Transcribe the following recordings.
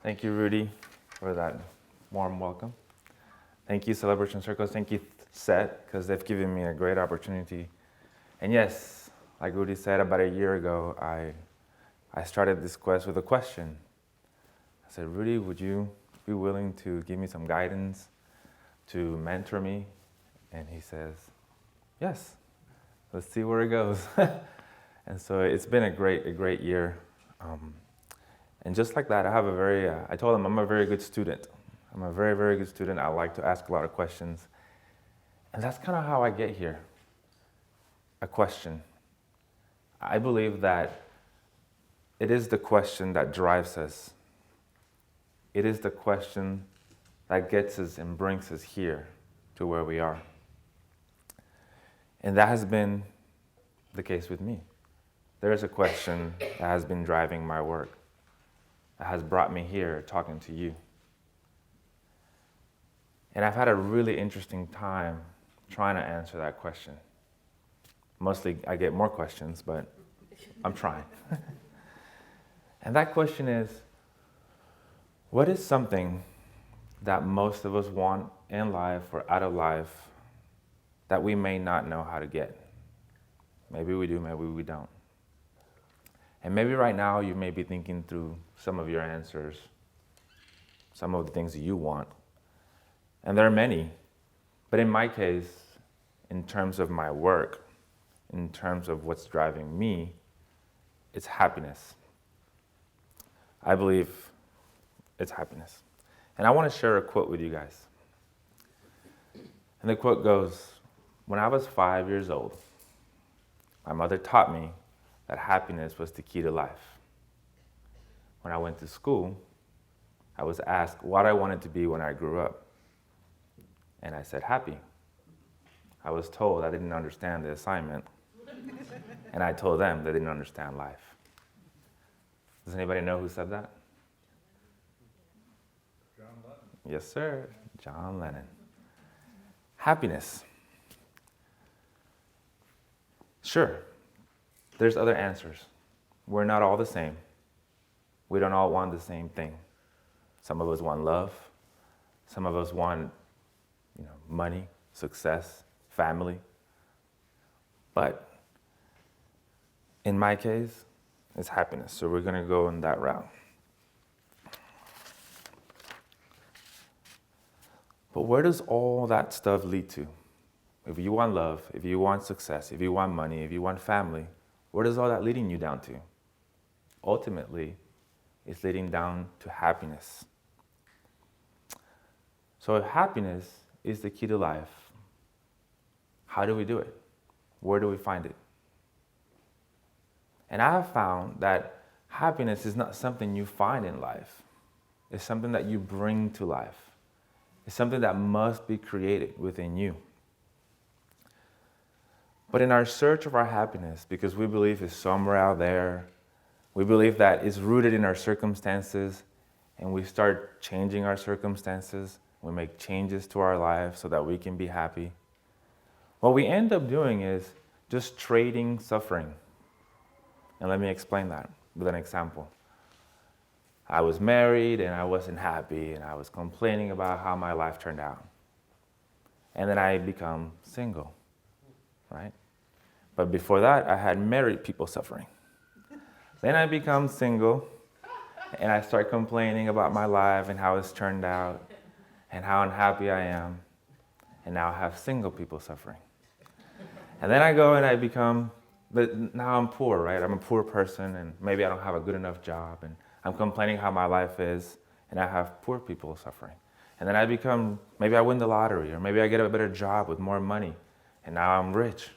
Thank you, Rudy, for that warm welcome. Thank you, Celebration Circles. Thank you, Set, because they've given me a great opportunity. And yes, like Rudy said, about a year ago, I started this quest with a question. I said, Rudy, would you be willing to give me some guidance, to mentor me? And he says, yes, let's see where it goes. And so it's been a great year. And just like that, I told him I'm a very good student. I'm a very good student. I like to ask a lot of questions. And that's kind of how I get here. A question. I believe that it is the question that drives us. It is the question that gets us and brings us here to where we are. And that has been the case with me. There is a question that has been driving my work, that has brought me here talking to you. And I've had a really interesting time trying to answer that question. Mostly I get more questions, but I'm trying. And that question is, what is something that most of us want in life or out of life that we may not know how to get? Maybe we do, maybe we don't. And maybe right now you may be thinking through some of your answers, some of the things that you want. And there are many. But in my case, in terms of my work, in terms of what's driving me, it's happiness. I believe it's happiness. And I want to share a quote with you guys. And the quote goes, when I was 5 years old, my mother taught me that happiness was the key to life. When I went to school, I was asked what I wanted to be when I grew up. And I said, happy. I was told I didn't understand the assignment. And I told them they didn't understand life. Does anybody know who said that? John Lennon. Yes, sir. John Lennon. Happiness. Sure, there's other answers. We're not all the same. We don't all want the same thing. Some of us want love. Some of us want, money, success, family. But in my case, it's happiness. So we're going to go in that route. But where does all that stuff lead to? If you want love, if you want success, if you want money, if you want family, where does all that leading you down to? Ultimately, it's leading down to happiness. So if happiness is the key to life, how do we do it? Where do we find it? And I have found that happiness is not something you find in life. It's something that you bring to life. It's something that must be created within you. But in our search of our happiness, because we believe it's somewhere out there, we believe that it's rooted in our circumstances, and we start changing our circumstances, we make changes to our lives so that we can be happy. What we end up doing is just trading suffering. And let me explain that with an example. I was married and I wasn't happy and I was complaining about how my life turned out. And then I become single, right? But before that, I had married people suffering. Then I become single and I start complaining about my life and how it's turned out and how unhappy I am. And now I have single people suffering. And then I go and I become, but now I'm poor, right? I'm a poor person and maybe I don't have a good enough job and I'm complaining how my life is and I have poor people suffering. And then I become, maybe I win the lottery or maybe I get a better job with more money and now I'm rich.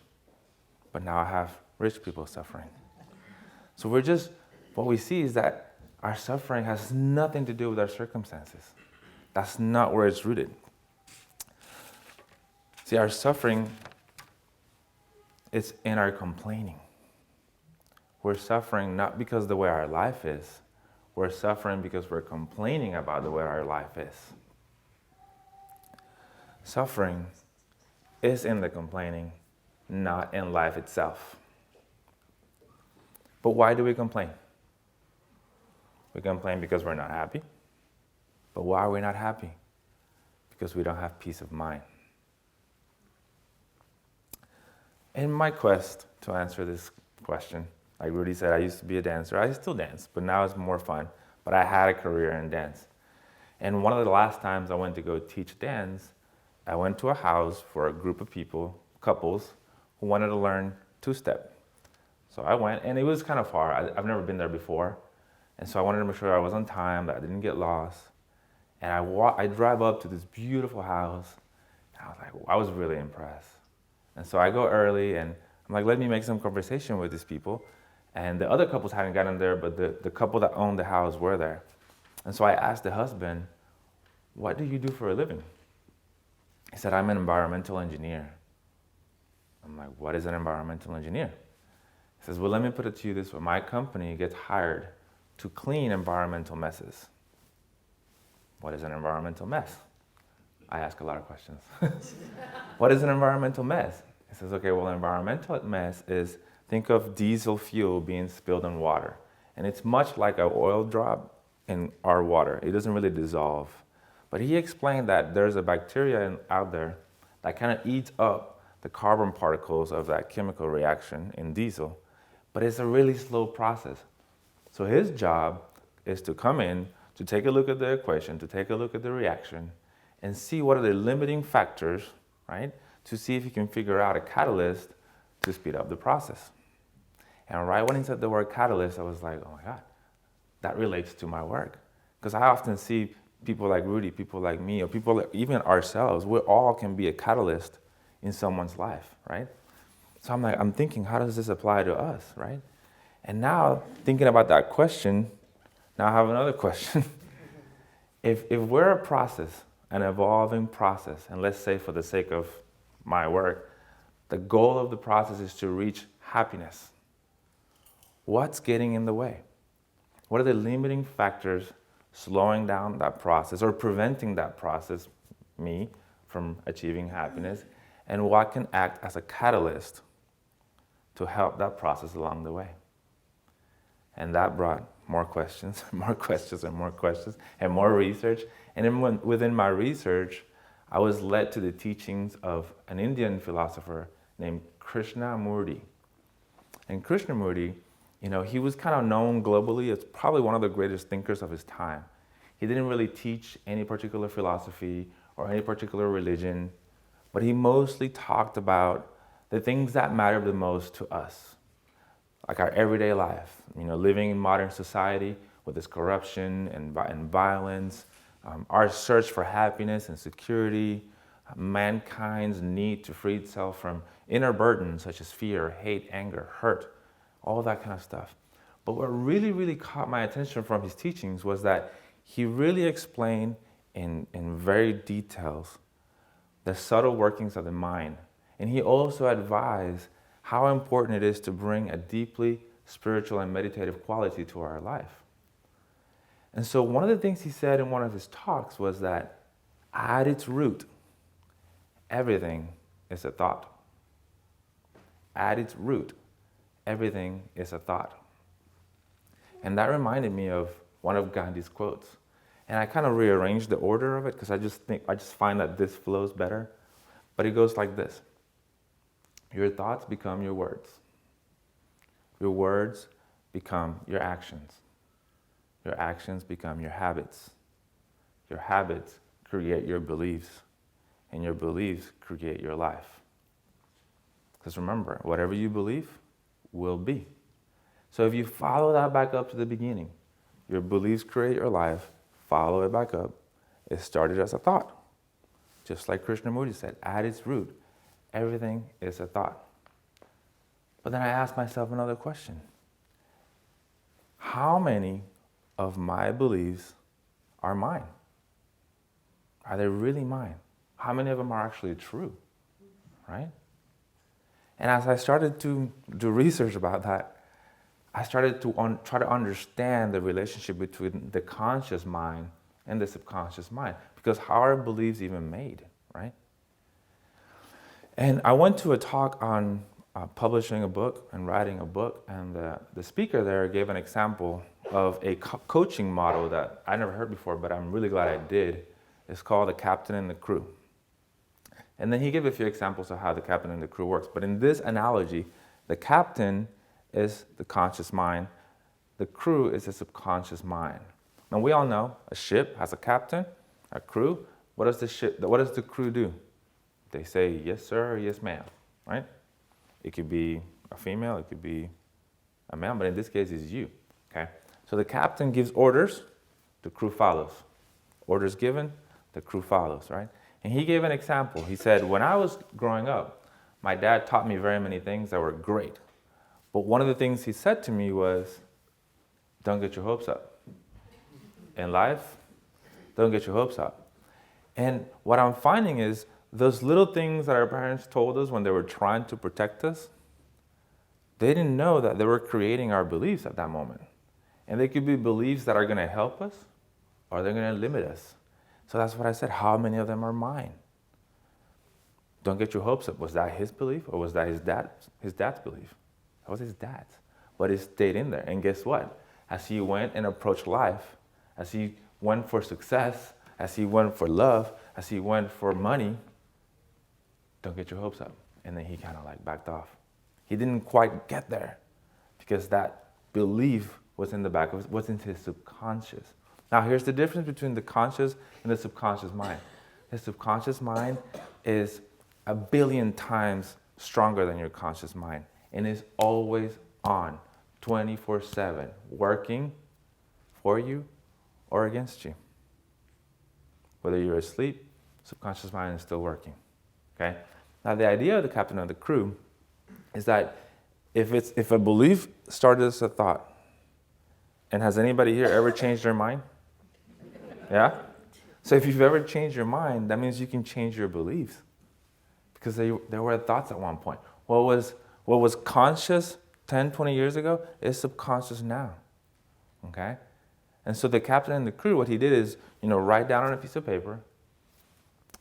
But now I have rich people suffering. So what we see is that our suffering has nothing to do with our circumstances. That's not where it's rooted. See, our suffering is in our complaining. We're suffering not because of the way our life is. We're suffering because we're complaining about the way our life is. Suffering is in the complaining, not in life itself. But why do we complain? We complain because we're not happy. But why are we not happy? Because we don't have peace of mind. In my quest to answer this question, like Rudy said, I used to be a dancer. I still dance, but now it's more fun. But I had a career in dance. And one of the last times I went to go teach dance, I went to a house for a group of people, couples, who wanted to learn two-step. So I went, and it was kind of far. I've never been there before. And so I wanted to make sure I was on time, that I didn't get lost. And I drive up to this beautiful house, and I was like, I was really impressed. And so I go early, and I'm like, let me make some conversation with these people. And the other couples hadn't gotten there, but the couple that owned the house were there. And so I asked the husband, what do you do for a living? He said, I'm an environmental engineer. I'm like, what is an environmental engineer? He says, well, let me put it to you this way. My company gets hired to clean environmental messes. What is an environmental mess? I ask a lot of questions. What is an environmental mess? He says, okay, well, an environmental mess is, think of diesel fuel being spilled on water. And it's much like an oil drop in our water. It doesn't really dissolve. But he explained that there's a bacteria out there that kind of eats up the carbon particles of that chemical reaction in diesel. But it's a really slow process. So his job is to come in, to take a look at the equation, to take a look at the reaction, and see what are the limiting factors, right? To see if he can figure out a catalyst to speed up the process. And right when he said the word catalyst, I was like, oh my God, that relates to my work. Because I often see people like Rudy, people like me, or people like even ourselves, we all can be a catalyst in someone's life, right? So I'm thinking, how does this apply to us, right? And now, thinking about that question, now I have another question. If we're a process, an evolving process, and let's say for the sake of my work, the goal of the process is to reach happiness, what's getting in the way? What are the limiting factors slowing down that process or preventing that process, me, from achieving happiness? And what can act as a catalyst to help that process along the way? And that brought more questions, more questions, and more questions, and more research. And then within my research, I was led to the teachings of an Indian philosopher named Krishnamurti. And Krishnamurti, he was kind of known globally as probably one of the greatest thinkers of his time. He didn't really teach any particular philosophy or any particular religion, but he mostly talked about the things that matter the most to us, like our everyday life, living in modern society with its corruption and violence, our search for happiness and security, mankind's need to free itself from inner burdens such as fear, hate, anger, hurt, all that kind of stuff. But what really, really caught my attention from his teachings was that he really explained in very details the subtle workings of the mind. And he also advised how important it is to bring a deeply spiritual and meditative quality to our life. And so one of the things he said in one of his talks was that at its root, everything is a thought. At its root, everything is a thought. And that reminded me of one of Gandhi's quotes. And I kind of rearranged the order of it because I just find that this flows better. But it goes like this. Your thoughts become your words. Your words become your actions. Your actions become your habits. Your habits create your beliefs. And your beliefs create your life. Because remember, whatever you believe will be. So if you follow that back up to the beginning, your beliefs create your life, follow it back up. It started as a thought. Just like Krishnamurti said, at its root, everything is a thought. But then I asked myself another question. How many of my beliefs are mine? Are they really mine? How many of them are actually true? Right? And as I started to do research about that, I started to try to understand the relationship between the conscious mind and the subconscious mind. Because how are beliefs even made, right? And I went to a talk on publishing a book and writing a book, and the speaker there gave an example of a coaching model that I never heard before, but I'm really glad I did. It's called the captain and the crew. And then he gave a few examples of how the captain and the crew works. But in this analogy, the captain is the conscious mind. The crew is the subconscious mind. Now we all know a ship has a captain, a crew. What does the crew do? They say yes sir or yes ma'am, right? It could be a female, it could be a male, but in this case it's you. Okay? So the captain gives orders, the crew follows. Orders given, the crew follows, right? And he gave an example. He said, when I was growing up, my dad taught me very many things that were great. But one of the things he said to me was, don't get your hopes up. In life, don't get your hopes up. And what I'm finding is those little things that our parents told us when they were trying to protect us, they didn't know that they were creating our beliefs at that moment. And they could be beliefs that are going to help us or they're going to limit us. So that's what I said. How many of them are mine? Don't get your hopes up. Was that his belief or was that his dad's belief? That was his dad's. But it stayed in there. And guess what? As he went and approached life, as he went for success, as he went for love, as he went for money, don't get your hopes up. And then he kind of like backed off. He didn't quite get there because that belief was in the back, was in his subconscious. Now here's the difference between the conscious and the subconscious mind. The subconscious mind is 1 billion times stronger than your conscious mind and is always on, 24/7, working for you or against you. Whether you're asleep, subconscious mind is still working. Okay? Now the idea of the captain of the crew is that if a belief started as a thought, and has anybody here ever changed their mind? Yeah? So if you've ever changed your mind, that means you can change your beliefs. Because they were thoughts at one point. What was conscious 10, 20 years ago is subconscious now. Okay? And so the captain and the crew, what he did is, write down on a piece of paper.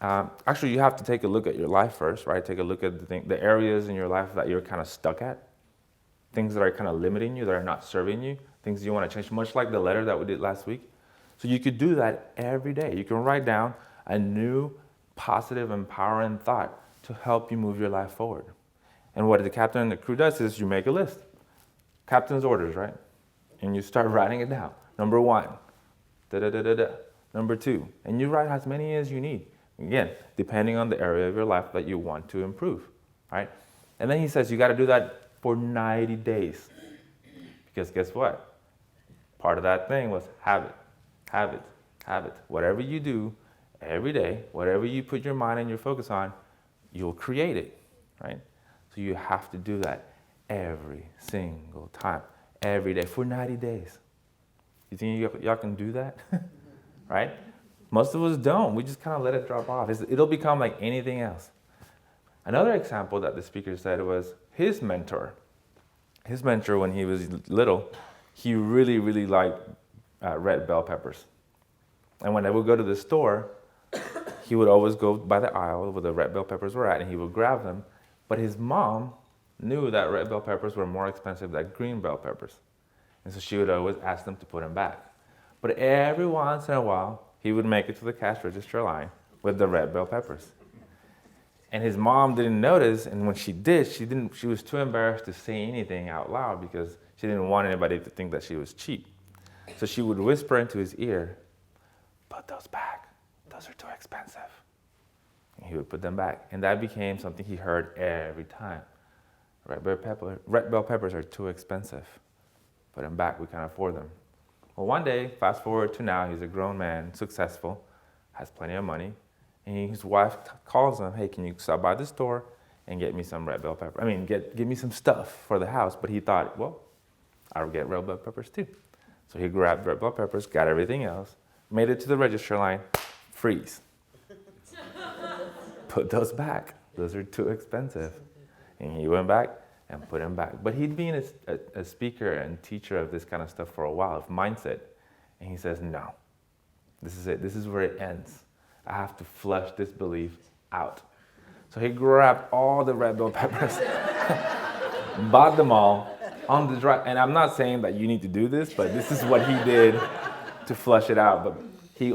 Actually, you have to take a look at your life first, right? Take a look at the areas in your life that you're kind of stuck at. Things that are kind of limiting you, that are not serving you. Things you want to change, much like the letter that we did last week. So you could do that every day. You can write down a new, positive, empowering thought to help you move your life forward. And what the captain and the crew does is you make a list. Captain's orders, right? And you start writing it down. Number 1, da-da-da-da-da. Number 2, and you write as many as you need. Again, depending on the area of your life that you want to improve, right? And then he says you got to do that for 90 days. Because guess what? Part of that thing was habit. Whatever you do every day, whatever you put your mind and your focus on, you'll create it, right? So you have to do that every single time, every day for 90 days. You think y'all can do that? Right? Most of us don't. We just kind of let it drop off. It'll become like anything else. Another example that the speaker said was his mentor. His mentor, when he was little, he really, really liked red bell peppers. And when they would go to the store, he would always go by the aisle where the red bell peppers were at, and he would grab them. But his mom knew that red bell peppers were more expensive than green bell peppers. And so she would always ask them to put them back. But every once in a while, he would make it to the cash register line with the red bell peppers. And his mom didn't notice, and when she did, she was too embarrassed to say anything out loud because she didn't want anybody to think that she was cheap. So she would whisper into his ear, "Put those back. Those are too expensive." And he would put them back. And that became something he heard every time. Red bell peppers are too expensive. Put them back. We can't afford them. Well, one day, fast forward to now, he's a grown man, successful, has plenty of money. And his wife calls him, "Hey, can you stop by the store and get me some red bell pepper? Give me some stuff for the house." But he thought, well, I'll get red bell peppers too. So he grabbed red bell peppers, got everything else, made it to the register line, freeze. Put those back. Those are too expensive. And he went back and put them back. But he'd been a speaker and teacher of this kind of stuff for a while, of mindset. And he says, no, this is it. This is where it ends. I have to flush this belief out. So he grabbed all the red bell peppers bought them all on the drive. And I'm not saying that you need to do this, but this is what he did to flush it out. But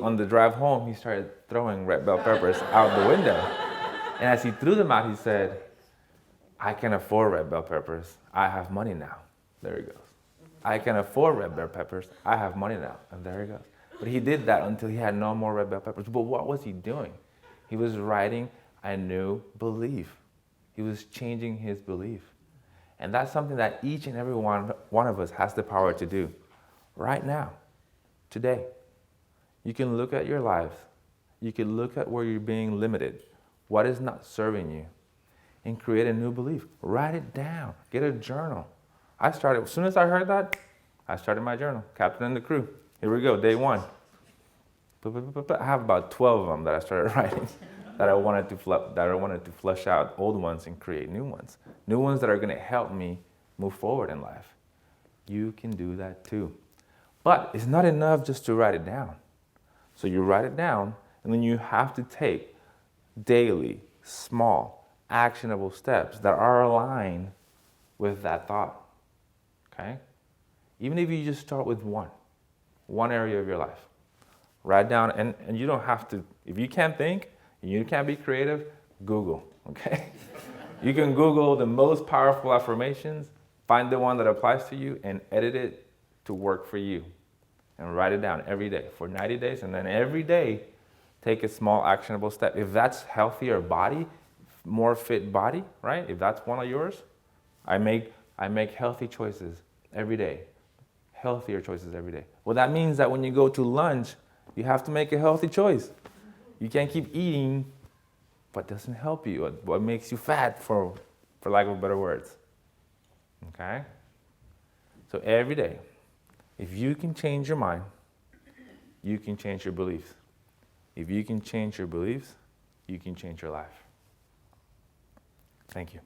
on the drive home, he started throwing red bell peppers out the window. And as he threw them out, he said, I can afford red bell peppers. I have money now. There he goes. I can afford red bell peppers. I have money now. And there he goes. But he did that until he had no more red bell peppers. But what was he doing? He was writing a new belief. He was changing his belief. And that's something that each and every one of us has the power to do right now, today. You can look at your lives. You can look at where you're being limited, what is not serving you, and create a new belief. Write it down. Get a journal. As soon as I heard that, I started my journal. Captain and the crew. Here we go, day 1. I have about 12 of them that I started writing that I wanted to flush out old ones and create new ones. New ones that are going to help me move forward in life. You can do that too. But it's not enough just to write it down. So you write it down, and then you have to take daily, small, actionable steps that are aligned with that thought. Okay? Even if you just start with one area of your life. Write down, and you don't have to, if you can't think, and you can't be creative, Google, okay? You can Google the most powerful affirmations, find the one that applies to you, and edit it to work for you. And write it down every day for 90 days, and then every day, take a small actionable step. If that's healthier body, more fit body, right? If that's one of yours, I make healthy choices every day. Healthier choices every day. Well, that means that when you go to lunch, you have to make a healthy choice. You can't keep eating what doesn't help you, what makes you fat, for lack of better words. Okay? So every day, if you can change your mind, you can change your beliefs. If you can change your beliefs, you can change your life. Thank you.